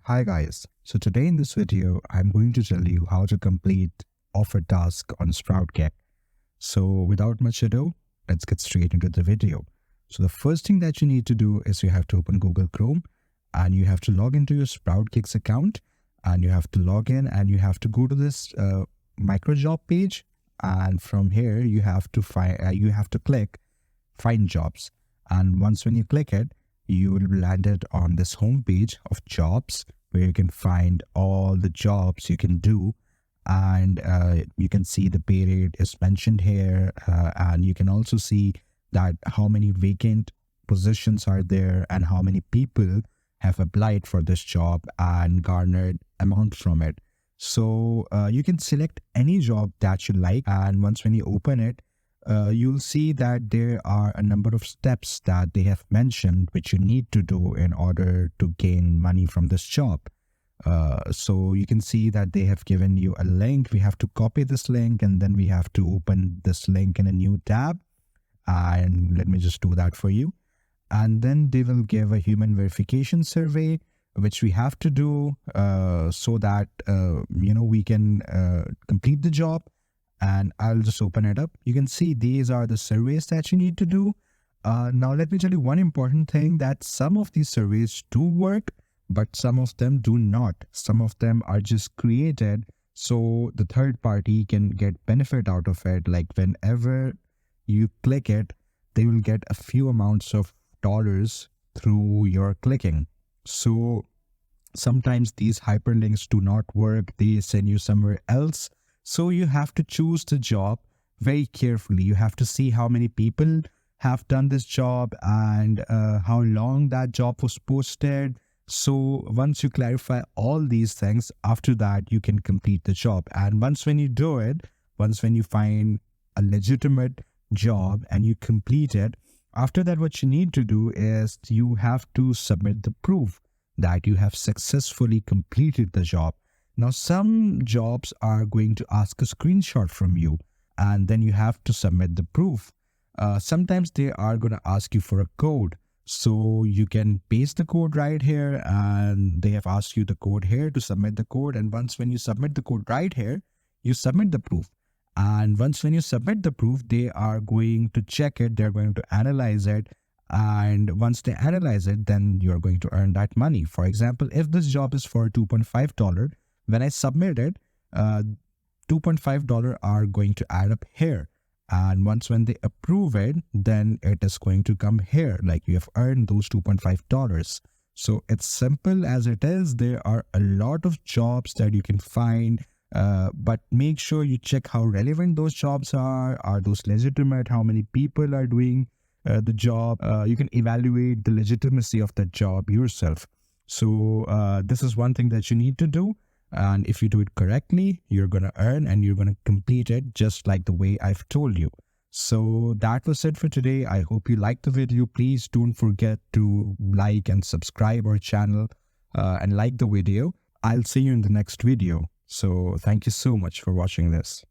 Hi guys, so today in this video I'm going to tell you how to complete offer task on SproutGigs. So without much ado, let's get straight into the video. So the first thing that you need to do is you have to open Google Chrome and you have to log into your SproutGigs account, and you have to log in and you have to go to this microjob page, and from here you have to click find jobs. And once when you click it, you will be landed on this home page of jobs where you can find all the jobs you can do, and you can see the pay rate is mentioned here, and you can also see that how many vacant positions are there and how many people have applied for this job and garnered amount from it. So you can select any job that you like, and once when you open it, you'll see that there are a number of steps that they have mentioned which you need to do in order to gain money from this job. So you can see that they have given you a link. We have to copy this link and then we have to open this link in a new tab. And let me just do that for you. And then they will give a human verification survey, which we have to do so that, we can complete the job. And I'll just open it up. You can see these are the surveys that you need to do. Now, let me tell you one important thing, that some of these surveys do work, but some of them do not. Some of them are just created so the third party can get benefit out of it. Like whenever you click it, they will get a few amounts of dollars through your clicking. So sometimes these hyperlinks do not work. They send you somewhere else. So you have to choose the job very carefully. You have to see how many people have done this job and how long that job was posted. So once you clarify all these things, after that you can complete the job. And once when you do it, once when you find a legitimate job and you complete it, after that what you need to do is you have to submit the proof that you have successfully completed the job. Now, some jobs are going to ask a screenshot from you, and then you have to submit the proof. Sometimes they are going to ask you for a code. So you can paste the code right here, and they have asked you the code here to submit the code. And once when you submit the code right here, you submit the proof. And once when you submit the proof, they are going to check it. They're going to analyze it. And once they analyze it, then you're going to earn that money. For example, if this job is for $2.5, when I submit it, $2.5 are going to add up here. And once when they approve it, then it is going to come here, like you have earned those $2.5. So it's simple as it is. There are a lot of jobs that you can find, but make sure you check how relevant those jobs are. Are those legitimate? How many people are doing the job? You can evaluate the legitimacy of that job yourself. So this is one thing that you need to do. And if you do it correctly, you're going to earn and you're going to complete it just like the way I've told you. So that was it for today. I hope you liked the video. Please don't forget to like and subscribe our channel and like the video. I'll see you in the next video. So thank you so much for watching this.